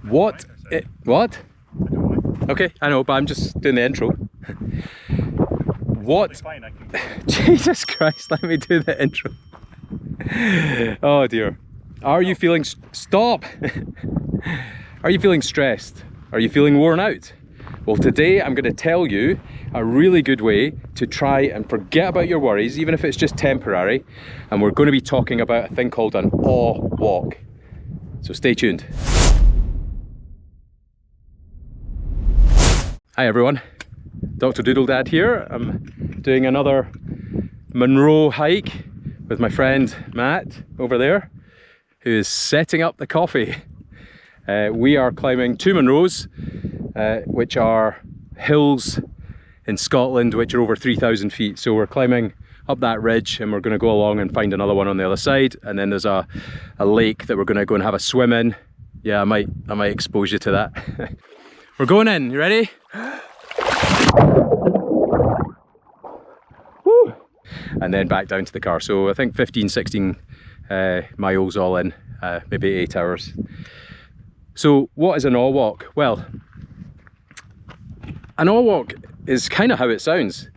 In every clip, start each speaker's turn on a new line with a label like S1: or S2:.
S1: What? What? Okay, I know, but I'm just doing the intro. What? Jesus Christ, let me do the intro. Oh dear. Are you feeling... Stop! Are you feeling stressed? Are you feeling worn out? Well, today I'm going to tell you a really good way to try and forget about your worries, even if it's just temporary. And we're going to be talking about a thing called an awe walk. So stay tuned. Hi everyone, Dr. Doodle Dad here. I'm doing another Munro hike with my friend Matt over there, who is setting up the coffee. We are climbing two Munros, which are hills in Scotland which are over 3,000 feet. So we're climbing up that ridge and we're going to go along and find another one on the other side, and then there's a lake that we're going to go and have a swim in. Yeah, I might expose you to that. We're going in, you ready? Woo! And then back down to the car. So I think 15, 16 miles all in, maybe 8 hours. So what is an awe walk? Well, an awe walk is kind of how it sounds.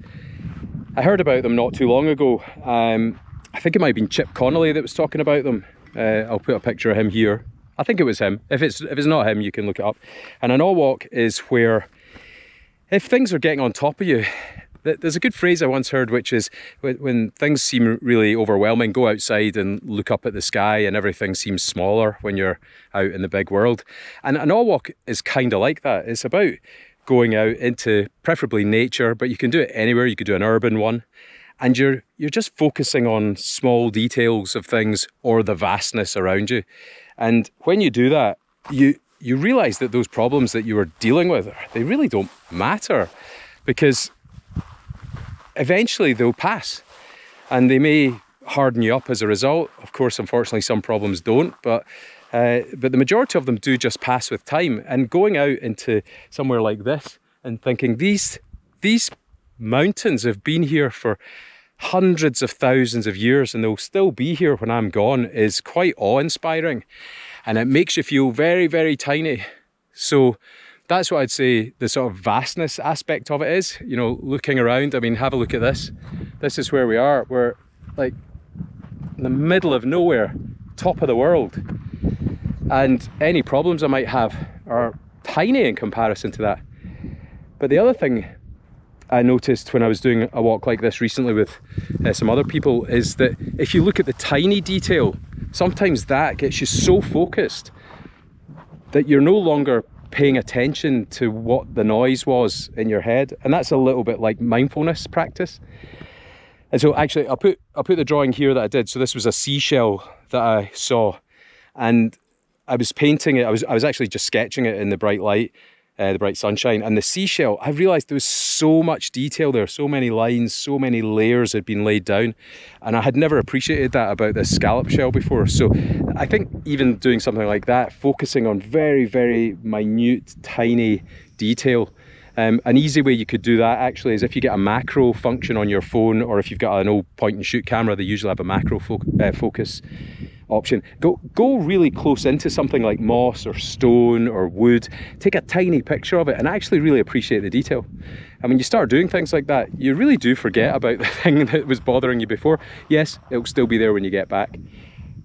S1: I heard about them not too long ago. I think it might have been Chip Connolly that was talking about them. I'll put a picture of him here. I think it was him. If it's not him, you can look it up. And an awe walk is where, if things are getting on top of you, there's a good phrase I once heard, which is when things seem really overwhelming, go outside and look up at the sky and everything seems smaller when you're out in the big world. And an awe walk is kind of like that. It's about going out into preferably nature, but you can do it anywhere. You could do an urban one. And you're just focusing on small details of things or the vastness around you. And when you do that, you realise that those problems that you were dealing with, they really don't matter, because eventually they'll pass and they may harden you up as a result. Of course, unfortunately, some problems don't, but the majority of them do just pass with time. And going out into somewhere like this and thinking these mountains have been here for hundreds of thousands of years and they'll still be here when I'm gone is quite awe-inspiring, and it makes you feel very, very tiny. So that's what I'd say the sort of vastness aspect of it is. You know, looking around, I mean, have a look at this. This is where we are. We're like in the middle of nowhere, top of the world, and any problems I might have are tiny in comparison to that. But the other thing I noticed when I was doing a walk like this recently with some other people is that if you look at the tiny detail, sometimes that gets you so focused that you're no longer paying attention to what the noise was in your head. And that's a little bit like mindfulness practice. And so actually I'll put the drawing here that I did. So this was a seashell that I saw, and I was painting it. I was actually just sketching it in the bright light, the bright sunshine, and the seashell, I realised there was so much detail there, so many lines, so many layers had been laid down, and I had never appreciated that about this scallop shell before. So I think even doing something like that, focusing on very, very minute, tiny detail. An easy way you could do that actually is if you get a macro function on your phone, or if you've got an old point and shoot camera, they usually have a macro focus option. Go really close into something like moss or stone or wood, take a tiny picture of it and actually really appreciate the detail. And when you start doing things like that, you really do forget about the thing that was bothering you before. Yes, it'll still be there when you get back,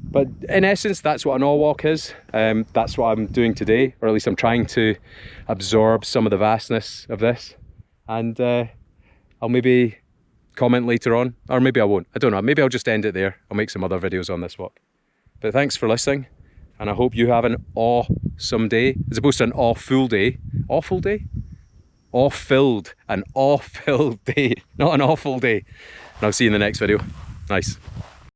S1: but in essence that's what an awe walk is. That's what I'm doing today, or at least I'm trying to absorb some of the vastness of this, and I'll maybe comment later on, or maybe I won't, I don't know, maybe I'll just end it there. I'll make some other videos on this walk. But thanks for listening, and I hope you have an awesome day, as opposed to an awful day. Awful day? Awe-filled. An awe-filled day, not an awful day. And I'll see you in the next video. Nice.